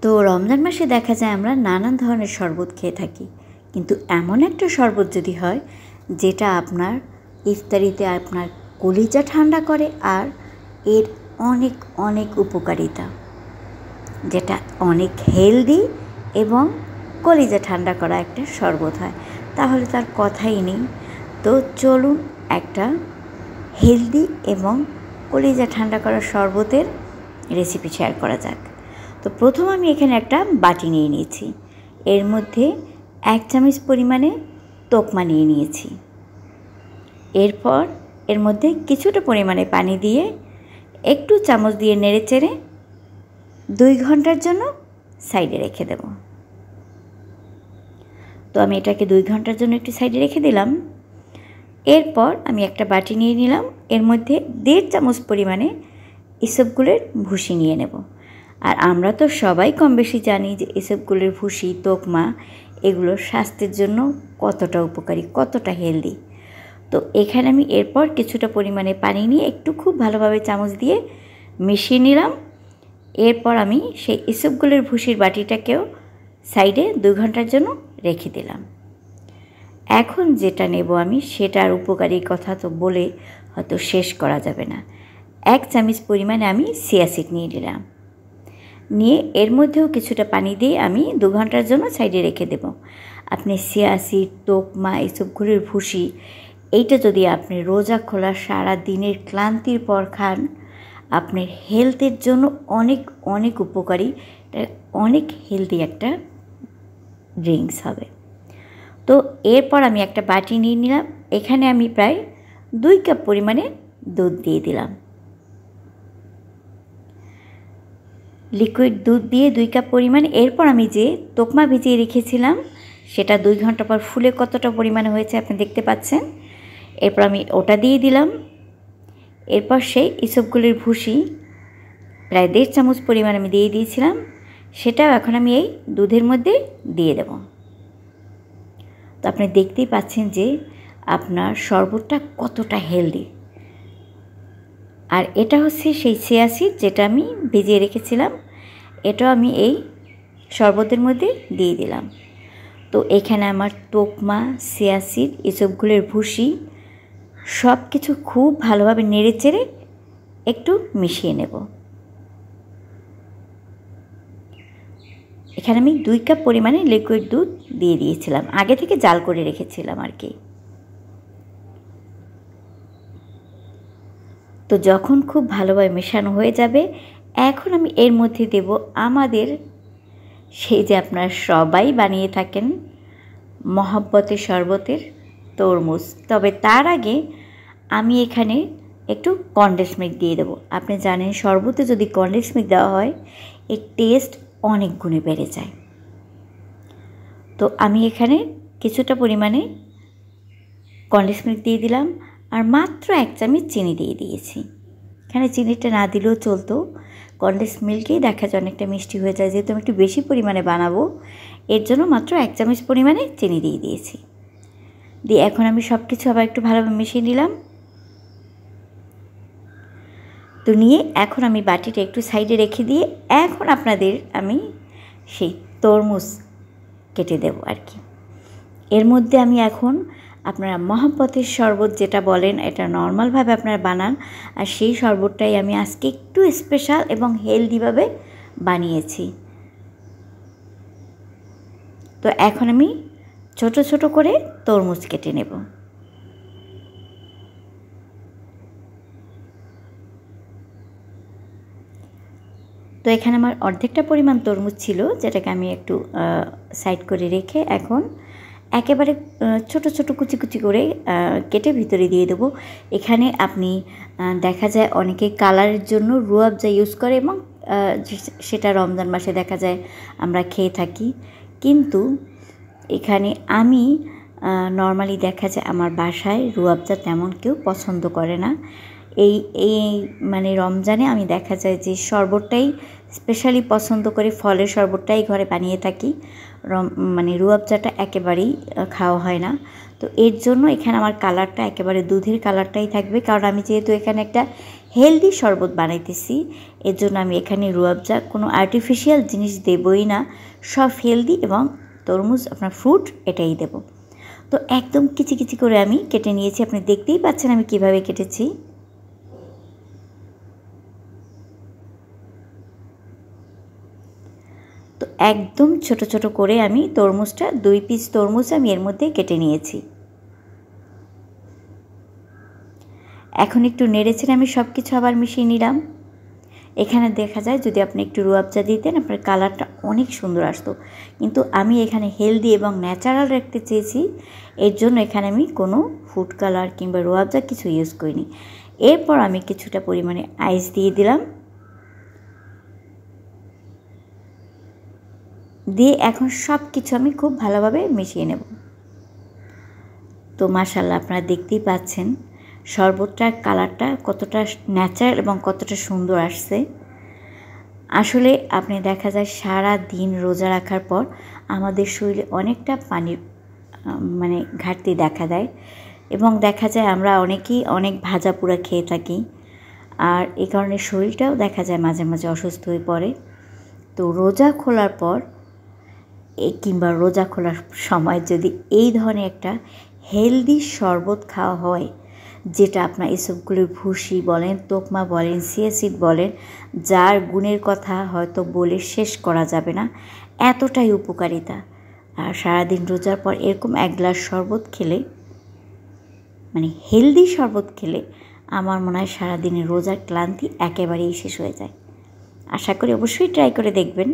তো রমজান মাসে দেখা যায় আমরা নানান ধরনের শরবত খেয়ে থাকি, কিন্তু এমন একটা শরবত যদি হয় যেটা আপনার ইফতারিতে আপনার কলিজা ঠান্ডা করে আর এর অনেক অনেক উপকারিতা, যেটা অনেক হেলদি এবং কলিজা ঠান্ডা করা একটা শরবত হয়, তাহলে তার কথাই নেই। তো চলুন একটা হেলদি এবং কলিজা ঠান্ডা করা শরবতের রেসিপি শেয়ার করা যাক। তো প্রথম আমি এখানে একটা বাটি নিয়ে নিয়েছি, এর মধ্যে 1 চামচ পরিমাণে তোকমা নিয়ে নিয়েছি। এরপর এর মধ্যে কিছুটা পরিমাণে পানি দিয়ে একটু চামচ দিয়ে নেড়েচেড়ে 2 ঘন্টার জন্য সাইডে রেখে দেব। তো আমি এটাকে 2 ঘন্টার জন্য একটু সাইডে রেখে দিলাম। এরপর আমি একটা বাটি নিয়ে নিলাম, এর মধ্যে 1.5 চামচ পরিমাণে ইসবগুলের ভুসি নিয়ে নেব। আর আমরা তো সবাই কম বেশি জানি যে ইসবগুলের ভুসি, তোকমা এগুলো স্বাস্থ্যের জন্য কতটা উপকারী, কতটা হেলদি। তো এখানে আমি এরপর কিছুটা পরিমাণে পানি নিয়ে একটু খুব ভালোভাবে চামচ দিয়ে মিশিয়ে নিলাম। এরপর আমি সেই ইসবগুলের ভুসির বাটিটাকেও সাইডে 2 ঘন্টার জন্য রেখে দিলাম। এখন যেটা নেব আমি, সেটার উপকারী কথা তো বলে হয়তো শেষ করা যাবে না। 1 চামচ পরিমাণে আমি চিয়া সিড নিয়ে নিলাম, নিয়ে এর মধ্যেও কিছুটা পানি দিয়ে আমি 2 ঘন্টার জন্য সাইডে রেখে দেব। আপনি চিয়া সিড, তোকমা, ইসবগুলের ভুসি এইটা যদি আপনি রোজা খোলা সারা দিনের ক্লান্তির পর খান, আপনার হেলথের জন্য অনেক অনেক উপকারী, অনেক হেলদি একটা ড্রিঙ্কস হবে। তো এরপর আমি একটা বাটি নিয়ে নিলাম, এখানে আমি প্রায় 2 কাপ পরিমাণে দুধ দিয়ে দিলাম। লিকুইড দুধ দিয়ে 2 কাপ পরিমাণ। এরপর আমি যে তোকমা ভিজিয়ে রেখেছিলাম সেটা 2 ঘন্টা পর ফুলে কতটা পরিমাণে হয়েছে আপনি দেখতে পাচ্ছেন। এরপর আমি ওটা দিয়ে দিলাম। এরপর সেই ইসবগুলের ভুসি প্রায় 1.5 চামচ পরিমাণ আমি দিয়ে দিয়েছিলাম, সেটাও এখন আমি এই দুধের মধ্যে দিয়ে দেব। তো আপনি দেখতেই পাচ্ছেন যে আপনার শরবতটা কতটা হেলদি। আর এটা হচ্ছে সেই চিয়া সিড যেটা আমি ভিজিয়ে রেখেছিলাম, এটাও আমি এই শরবতের মধ্যে দিয়ে দিলাম। তো এখানে আমার তোকমা, চিয়া সিড, ইসবগুলের ভুসি সব কিছু খুব ভালোভাবে নেড়েচেড়ে একটু মিশিয়ে নেব। এখানে আমি 2 কাপ পরিমাণে লিকুইড দুধ দিয়ে দিয়েছিলাম, আগে থেকে জাল করে রেখেছিলাম আর কি। তো যখন খুব ভালোভাবে মেশানো হয়ে যাবে, এখন আমি এর মধ্যে দেব আমাদের সেই যে আপনারা সবাই বানিয়ে থাকেন মহব্বতের শরবতের তরমুজ। তবে তার আগে আমি এখানে একটু কনডেন্স মিল্ক দিয়ে দেবো। আপনি জানেন শরবতে যদি কনডেন্স মিল্ক দেওয়া হয় এর টেস্ট অনেক গুণে বেড়ে যায়। তো আমি এখানে কিছুটা পরিমাণে কনডেন্স মিল্ক দিয়ে দিলাম, আর মাত্র 1 চামচ চিনি দিয়ে দিয়েছি। এখানে চিনিটা না দিলেও চলতো, কনডেন্স মিল্কেই দেখা যায় অনেকটা মিষ্টি হয়ে যায়, যেহেতু আমি একটু বেশি পরিমাণে বানাবো এর জন্য মাত্র 1 চামচ পরিমাণে চিনি দিয়ে দিয়েছি। দিয়ে এখন আমি সব কিছু আবার একটু ভালোভাবে মিশিয়ে নিলাম। তো নিয়ে এখন আমি বাটিটা একটু সাইডে রেখে দিয়ে এখন আপনাদের আমি সেই তরমুজ কেটে দেব আর কি। এর মধ্যে আমি এখন আপনারা মহব্বতের শরবত যেটা বলেন এটা নর্মালভাবে আপনারা বানান, আর সেই শরবতটাই আমি আজকে একটু স্পেশাল এবং হেলদিভাবে বানিয়েছি। তো এখন আমি ছোট ছোট করে তরমুজ কেটে নেব। তো এখানে আমার অর্ধেকটা পরিমাণ তরমুজ ছিল, যেটাকে আমি একটু সাইড করে রেখে এখন একেবারে ছোট ছোট কুচি কুচি করে কেটে ভিতরে দিয়ে দেবো। এখানে আপনি দেখা যায় অনেকে কালারের জন্য রুয়াবজা ইউজ করে এবং সেটা রমজান মাসে দেখা যায় আমরা খেয়ে থাকি, কিন্তু এখানে আমি নর্মালি দেখা যায় আমার বাসায় রুয়াবজা তেমন কেউ পছন্দ করে না। এই মানে রমজানে আমি দেখা যায় যে শরবতটাই স্পেশালি পছন্দ করে, ফলের শরবতটাই ঘরে বানিয়ে থাকি, মানে রুয়াবজাটা একেবারেই খাওয়া হয় না। তো এর জন্য এখানে আমার কালারটা একেবারে দুধের কালারটাই থাকবে, কারণ আমি যেহেতু এখানে একটা হেলদি শরবত বানাইতেছি। এর জন্য আমি এখানে রুয়াবজা কোনো আর্টিফিশিয়াল জিনিস দেবই না, সব হেলদি এবং তরমুজ আপনার ফ্রুট এটাই দেব। তো একদম কিচি কিচি করে আমি কেটে নিয়েছি, আপনি দেখতেই পাচ্ছেন আমি কিভাবে কেটেছি। তো একদম ছোট ছোট করে আমি তরমুজটা 2 পিস তরমুজ আমি এর মধ্যে কেটে নিয়েছি। এখন একটু নেড়েচেড়ে আমি সব কিছু আবার মিশিয়ে নিলাম। এখানে দেখা যায় যদি আপনি একটু রুয়াবজা দিতেন আপনার কালারটা অনেক সুন্দর আসতো, কিন্তু আমি এখানে হেলদি এবং ন্যাচারাল রাখতে চেয়েছি, এর জন্য এখানে আমি কোনো ফুড কালার কিংবা রুয়াবজা কিছু ইউজ করিনি। এরপর আমি কিছুটা পরিমাণে আইস দিয়ে দিলাম, দিয়ে এখন সব কিছু আমি খুব ভালোভাবে মিশিয়ে নেব। তো মাশাআল্লাহ আপনারা দেখতেই পাচ্ছেন শরবতটার কালারটা কতটা ন্যাচারাল এবং কতটা সুন্দর আসছে। আসলে আপনি দেখা যায় সারা দিন রোজা রাখার পর আমাদের শরীরে অনেকটা পানির ঘাটতি দেখা দেয়, এবং দেখা যায় আমরা অনেকেই অনেক ভাজা পোড়া খেয়ে থাকি, আর এই কারণে শরীরটাও দেখা যায় মাঝে মাঝে অসুস্থ হয়ে পড়ে। তো রোজা খোলার পর কিংবা রোজা খোলার সময় যদি এই ধরনের একটা হেলদি শরবত খাওয়া হয়, যেটা আপনার এসবগুলোর ভুসি বলেন, তোকমা বলেন, চিয়া সিড বলেন, যার গুণের কথা হয়তো বলে শেষ করা যাবে না, এতটাই উপকারিতা। আর সারাদিন রোজার পর এরকম 1 গ্লাস শরবত খেলে, হেলদি শরবত খেলে আমার মনে হয় সারাদিনের রোজার ক্লান্তি একেবারেই শেষ হয়ে যায়। আশা করি অবশ্যই ট্রাই করে দেখবেন।